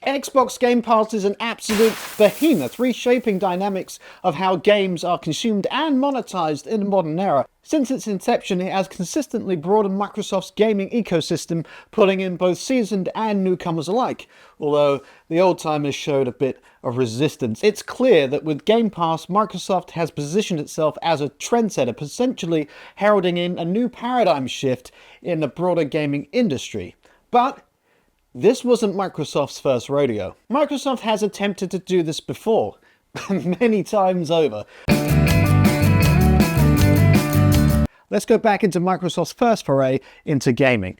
Xbox Game Pass is an absolute behemoth, reshaping dynamics of how games are consumed and monetized in the modern era. Since its inception, it has consistently broadened Microsoft's gaming ecosystem, pulling in both seasoned and newcomers alike, although the old-timers showed a bit of resistance. It's clear that with Game Pass, Microsoft has positioned itself as a trendsetter, potentially heralding in a new paradigm shift in the broader gaming industry. But this wasn't Microsoft's first rodeo. Microsoft has attempted to do this before, many times over. Let's go back into Microsoft's first foray into gaming.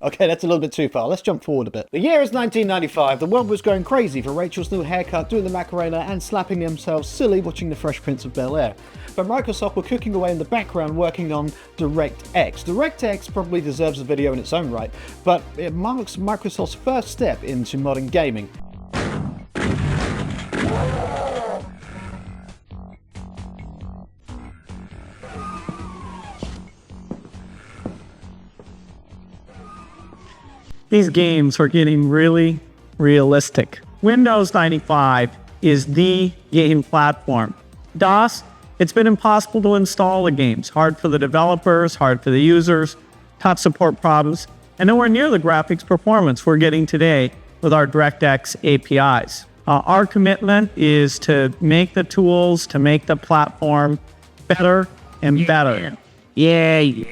Okay, that's a little bit too far. Let's jump forward a bit. The year is 1995. The world was going crazy for Rachel's new haircut, doing the Macarena, and slapping themselves silly watching The Fresh Prince of Bel-Air. But Microsoft were cooking away in the background working on DirectX. DirectX probably deserves a video in its own right, but it marks Microsoft's first step into modern gaming. These games are getting really realistic. Windows 95 is the game platform. DOS, it's been impossible to install the games. Hard for the developers, hard for the users, tough support problems, and nowhere near the graphics performance we're getting today with our DirectX APIs. Our commitment is to make the tools, to make the platform better and better. Yeah.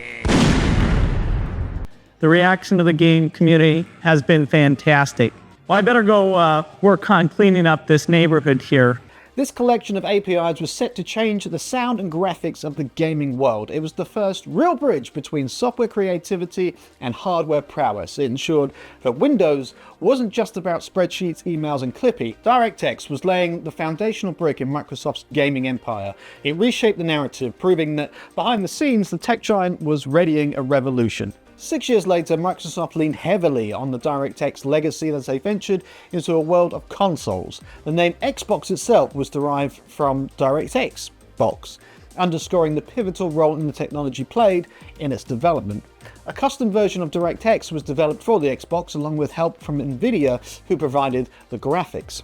The reaction to the game community has been fantastic. Well, I better go work on cleaning up this neighborhood here. This collection of APIs was set to change the sound and graphics of the gaming world. It was the first real bridge between software creativity and hardware prowess. It ensured that Windows wasn't just about spreadsheets, emails, and Clippy. DirectX was laying the foundational brick in Microsoft's gaming empire. It reshaped the narrative, proving that behind the scenes, the tech giant was readying a revolution. 6 years later, Microsoft leaned heavily on the DirectX legacy as they ventured into a world of consoles. The name Xbox itself was derived from DirectX box, underscoring the pivotal role in the technology played in its development. A custom version of DirectX was developed for the Xbox along with help from Nvidia, who provided the graphics.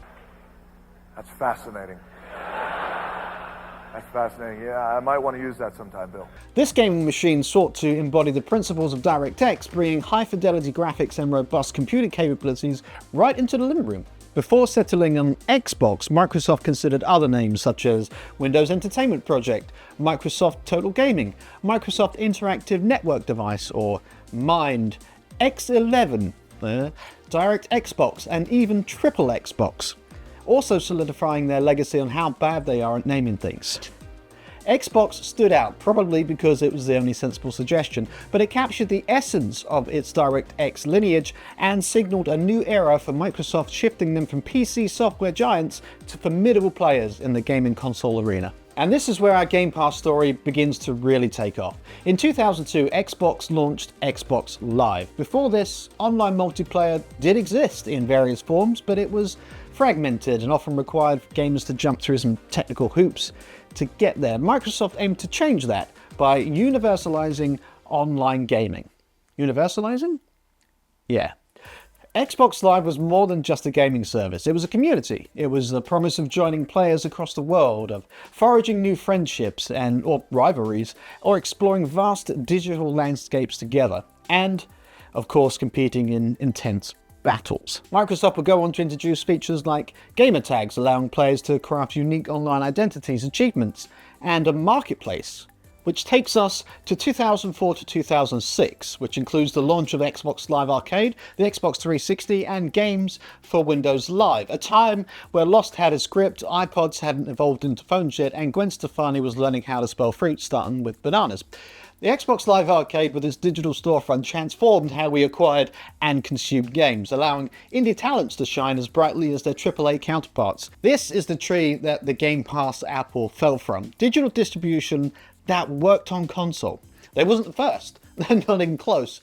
That's fascinating. That's fascinating. Yeah, I might want to use that sometime, Bill. This gaming machine sought to embody the principles of DirectX, bringing high-fidelity graphics and robust computing capabilities right into the living room. Before settling on Xbox, Microsoft considered other names such as Windows Entertainment Project, Microsoft Total Gaming, Microsoft Interactive Network Device, or Mind, X11, Direct Xbox, and even Triple Xbox, also solidifying their legacy on how bad they are at naming things. Xbox stood out, probably because it was the only sensible suggestion, but it captured the essence of its DirectX lineage and signaled a new era for Microsoft, shifting them from PC software giants to formidable players in the gaming console arena. And this is where our Game Pass story begins to really take off. In 2002, Xbox launched Xbox Live. Before this, online multiplayer did exist in various forms, but it was fragmented and often required gamers to jump through some technical hoops to get there. Microsoft aimed to change that by universalizing online gaming. Universalizing? Yeah. Xbox Live was more than just a gaming service. It was a community. It was the promise of joining players across the world, of foraging new friendships or rivalries, or exploring vast digital landscapes together, and, of course, competing in intense battles. Microsoft would go on to introduce features like gamer tags, allowing players to craft unique online identities, achievements, and a marketplace, which takes us to 2004 to 2006, which includes the launch of Xbox Live Arcade, the Xbox 360, and games for Windows Live, a time where Lost had a script, iPods hadn't evolved into phones yet, and Gwen Stefani was learning how to spell fruit, starting with bananas. The Xbox Live Arcade with its digital storefront transformed how we acquired and consumed games, allowing indie talents to shine as brightly as their AAA counterparts. This is the tree that the Game Pass apple fell from. Digital distribution that worked on console. They wasn't the first, they're not even close,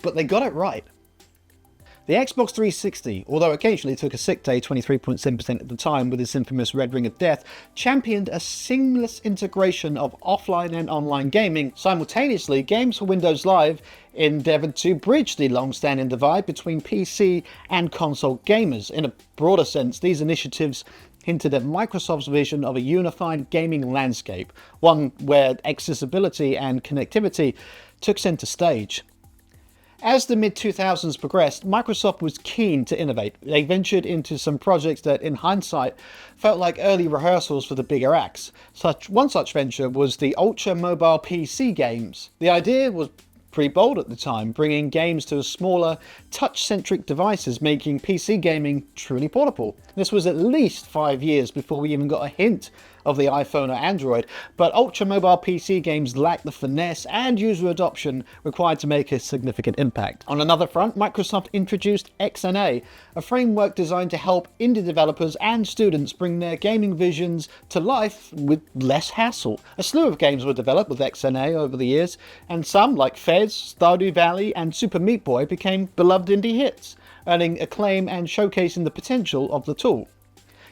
but they got it right. The Xbox 360, although occasionally took a sick day 23.7% of the time with its infamous Red Ring of Death, championed a seamless integration of offline and online gaming. Simultaneously, Games for Windows Live endeavoured to bridge the long-standing divide between PC and console gamers. In a broader sense, these initiatives hinted at Microsoft's vision of a unified gaming landscape, one where accessibility and connectivity took centre stage. As the mid-2000s progressed, Microsoft was keen to innovate. They ventured into some projects that, in hindsight, felt like early rehearsals for the bigger acts. One such venture was the ultra-mobile PC games. The idea was pretty bold at the time, bringing games to smaller, touch-centric devices, making PC gaming truly portable. This was at least 5 years before we even got a hint of the iPhone or Android, but ultra-mobile PC games lacked the finesse and user adoption required to make a significant impact. On another front, Microsoft introduced XNA, a framework designed to help indie developers and students bring their gaming visions to life with less hassle. A slew of games were developed with XNA over the years, and some, like Fez, Stardew Valley, and Super Meat Boy, became beloved indie hits, earning acclaim and showcasing the potential of the tool.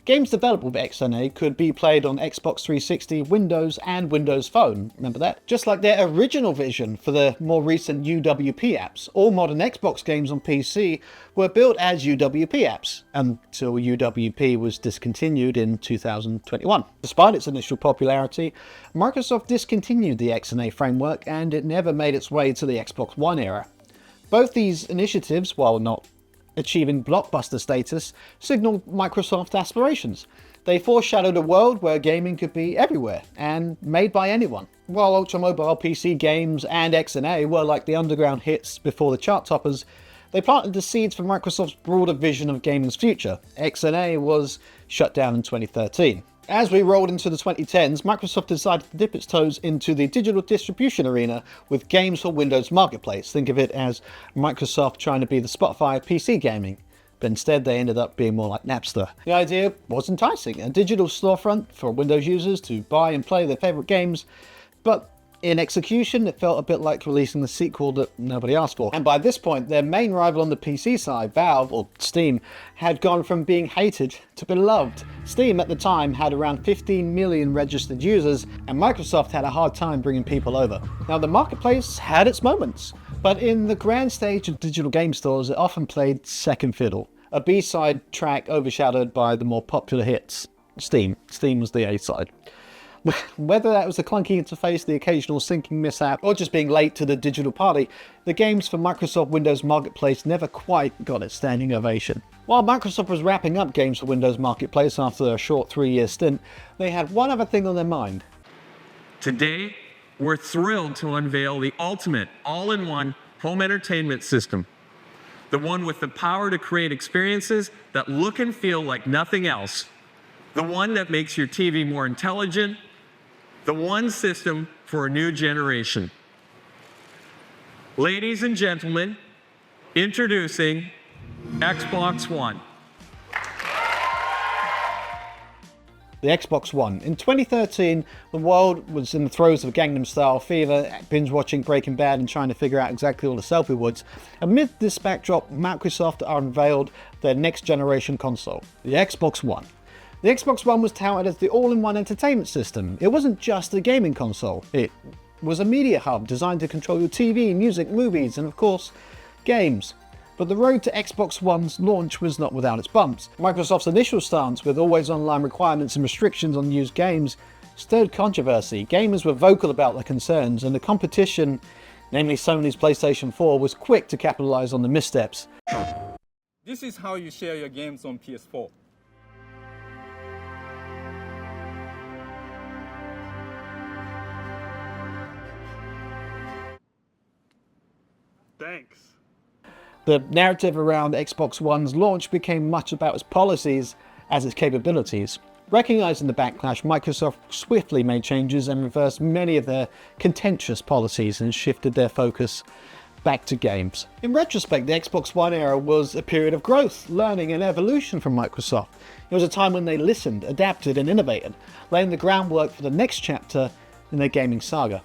Games developed with XNA could be played on Xbox 360, Windows, and Windows Phone. Remember that? Just like their original vision for the more recent UWP apps. All modern Xbox games on PC were built as UWP apps, until UWP was discontinued in 2021. Despite its initial popularity, Microsoft discontinued the XNA framework, and it never made its way to the Xbox One era. Both these initiatives, while not achieving blockbuster status, signaled Microsoft's aspirations. They foreshadowed a world where gaming could be everywhere and made by anyone. While ultra-mobile PC games and XNA were like the underground hits before the chart toppers, they planted the seeds for Microsoft's broader vision of gaming's future. XNA was shut down in 2013. As we rolled into the 2010s, Microsoft decided to dip its toes into the digital distribution arena with Games for Windows Marketplace. Think of it as Microsoft trying to be the Spotify of PC gaming, but instead they ended up being more like Napster. The idea was enticing, a digital storefront for Windows users to buy and play their favourite games, but in execution, it felt a bit like releasing the sequel that nobody asked for. And by this point, their main rival on the PC side, Valve, or Steam, had gone from being hated to beloved. Steam at the time had around 15 million registered users, and Microsoft had a hard time bringing people over. Now, the marketplace had its moments, but in the grand stage of digital game stores, it often played second fiddle, a B-side track overshadowed by the more popular hits. Steam was the A-side. Whether that was a clunky interface, the occasional syncing mishap, or just being late to the digital party, the games for Microsoft Windows Marketplace never quite got its standing ovation. While Microsoft was wrapping up Games for Windows Marketplace after a short 3-year stint, they had one other thing on their mind. Today, we're thrilled to unveil the ultimate all-in-one home entertainment system. The one with the power to create experiences that look and feel like nothing else. The one that makes your TV more intelligent. The one system for a new generation. Ladies and gentlemen, introducing Xbox One. The Xbox One. In 2013, the world was in the throes of Gangnam Style fever, binge-watching Breaking Bad and trying to figure out exactly all the selfie woods. Amid this backdrop, Microsoft unveiled their next-generation console, the Xbox One. The Xbox One was touted as the all-in-one entertainment system. It wasn't just a gaming console. It was a media hub designed to control your TV, music, movies, and of course, games. But the road to Xbox One's launch was not without its bumps. Microsoft's initial stance, with always online requirements and restrictions on used games, stirred controversy. Gamers were vocal about their concerns, and the competition, namely Sony's PlayStation 4, was quick to capitalize on the missteps. This is how you share your games on PS4. Thanks. The narrative around Xbox One's launch became much about its policies as its capabilities. Recognizing the backlash, Microsoft swiftly made changes and reversed many of their contentious policies and shifted their focus back to games. In retrospect, the Xbox One era was a period of growth, learning and evolution from Microsoft. It was a time when they listened, adapted and innovated, laying the groundwork for the next chapter in their gaming saga.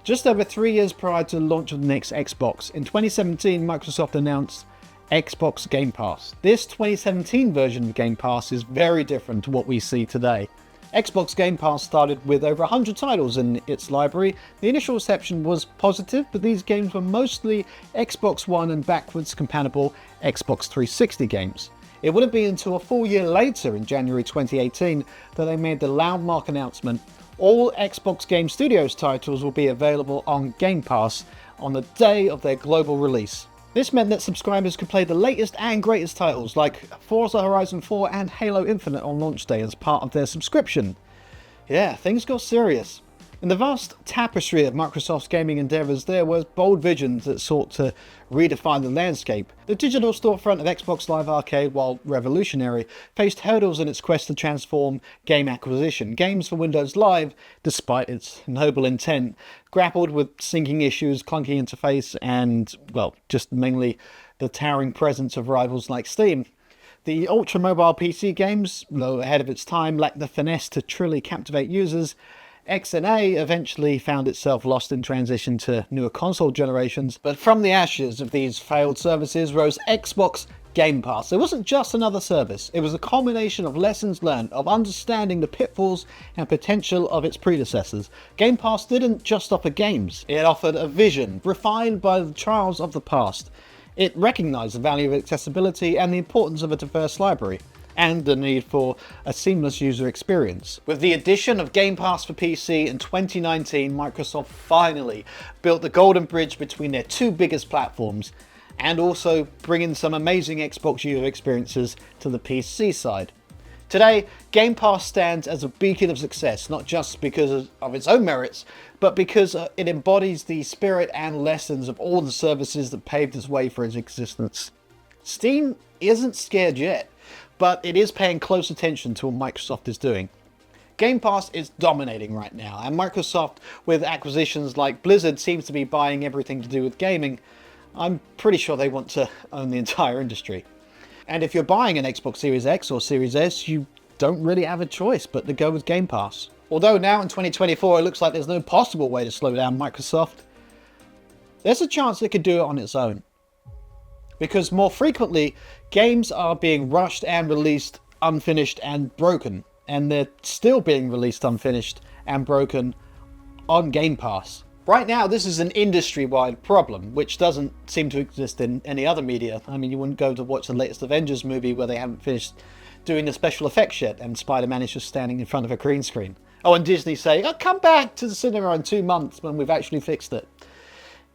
Just over 3 years prior to the launch of the next Xbox, in 2017, Microsoft announced Xbox Game Pass. This 2017 version of Game Pass is very different to what we see today. Xbox Game Pass started with over 100 titles in its library. The initial reception was positive, but these games were mostly Xbox One and backwards compatible Xbox 360 games. It wouldn't be until a full year later, in January 2018, that they made the landmark announcement: all Xbox Game Studios titles will be available on Game Pass on the day of their global release. This meant that subscribers could play the latest and greatest titles like Forza Horizon 4 and Halo Infinite on launch day as part of their subscription. Yeah, things got serious. In the vast tapestry of Microsoft's gaming endeavours, there were bold visions that sought to redefine the landscape. The digital storefront of Xbox Live Arcade, while revolutionary, faced hurdles in its quest to transform game acquisition. Games for Windows Live, despite its noble intent, grappled with syncing issues, clunky interface, and, well, just mainly the towering presence of rivals like Steam. The ultra-mobile PC games, though ahead of its time, lacked the finesse to truly captivate users. XNA eventually found itself lost in transition to newer console generations, but from the ashes of these failed services rose Xbox Game Pass. It wasn't just another service, it was a culmination of lessons learned, of understanding the pitfalls and potential of its predecessors. Game Pass didn't just offer games, it offered a vision, refined by the trials of the past. It recognized the value of accessibility and the importance of a diverse library, and the need for a seamless user experience. With the addition of Game Pass for PC in 2019, Microsoft finally built the golden bridge between their two biggest platforms, and also bringing some amazing Xbox user experiences to the PC side. Today, Game Pass stands as a beacon of success, not just because of its own merits, but because it embodies the spirit and lessons of all the services that paved its way for its existence. Steam isn't scared yet, but it is paying close attention to what Microsoft is doing. Game Pass is dominating right now, and Microsoft, with acquisitions like Blizzard, seems to be buying everything to do with gaming. I'm pretty sure they want to own the entire industry. And if you're buying an Xbox Series X or Series S, you don't really have a choice but to go with Game Pass. Although now in 2024 it looks like there's no possible way to slow down Microsoft, there's a chance it could do it on its own. Because more frequently, games are being rushed and released unfinished and broken, and they're still being released unfinished and broken on Game Pass. Right now, this is an industry-wide problem, which doesn't seem to exist in any other media. I mean, you wouldn't go to watch the latest Avengers movie where they haven't finished doing the special effects yet, and Spider-Man is just standing in front of a green screen. Oh, and Disney say, "Oh, come back to the cinema in 2 months when we've actually fixed it."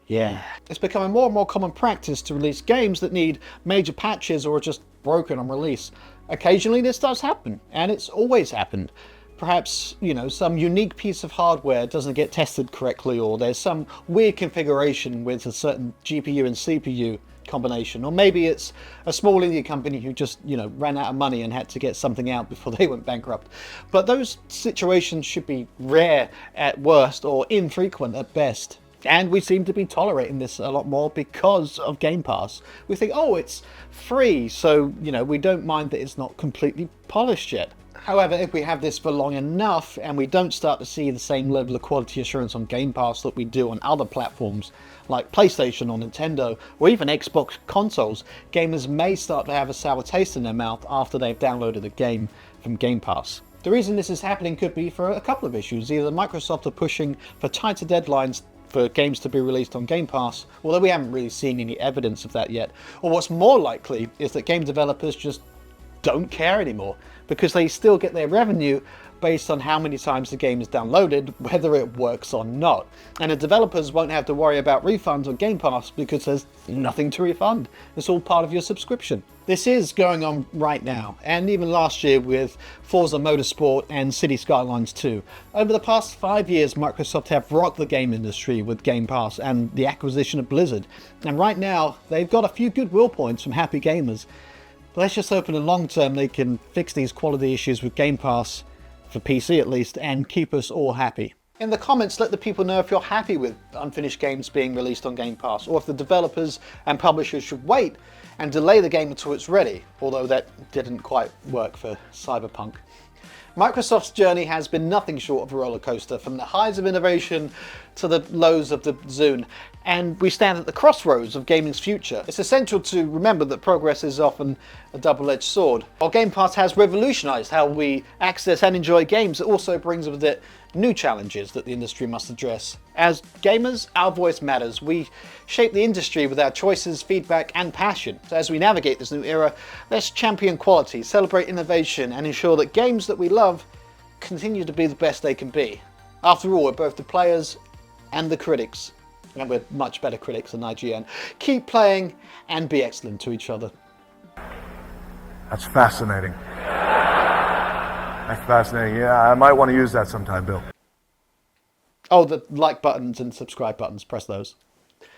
Yeah. It's becoming more and more common practice to release games that need major patches or are just broken on release. Occasionally this does happen, and it's always happened. Perhaps, some unique piece of hardware doesn't get tested correctly, or there's some weird configuration with a certain GPU and CPU combination, or maybe it's a small indie company who just, ran out of money and had to get something out before they went bankrupt. But those situations should be rare at worst or infrequent at best. And we seem to be tolerating this a lot more because of Game Pass. We think, oh, it's free, so, we don't mind that it's not completely polished yet. However, if we have this for long enough and we don't start to see the same level of quality assurance on Game Pass that we do on other platforms like PlayStation or Nintendo or even Xbox consoles, gamers may start to have a sour taste in their mouth after they've downloaded a game from Game Pass. The reason this is happening could be for a couple of issues. Either Microsoft are pushing for tighter deadlines for games to be released on Game Pass, although we haven't really seen any evidence of that yet. Or what's more likely is that game developers just don't care anymore, because they still get their revenue based on how many times the game is downloaded, whether it works or not. And the developers won't have to worry about refunds on Game Pass because there's nothing to refund. It's all part of your subscription. This is going on right now, and even last year with Forza Motorsport and City Skylines 2. Over the past 5 years, Microsoft have rocked the game industry with Game Pass and the acquisition of Blizzard. And right now, they've got a few goodwill points from happy gamers. But let's just hope in the long term they can fix these quality issues with Game Pass, for PC at least, and keep us all happy. In the comments, let the people know if you're happy with unfinished games being released on Game Pass, or if the developers and publishers should wait and delay the game until it's ready, although that didn't quite work for Cyberpunk. Microsoft's journey has been nothing short of a roller coaster, from the highs of innovation to the lows of the Zune, and we stand at the crossroads of gaming's future. It's essential to remember that progress is often a double-edged sword. While Game Pass has revolutionized how we access and enjoy games, it also brings with it new challenges that the industry must address. As gamers, our voice matters. We shape the industry with our choices, feedback, and passion. So as we navigate this new era, let's champion quality, celebrate innovation, and ensure that games that we love continue to be the best they can be. After all, we're both the players and the critics, and we're much better critics than IGN. Keep playing and be excellent to each other. That's fascinating. That's fascinating. Yeah, I might want to use that sometime, Bill. Oh, the like buttons and subscribe buttons, press those.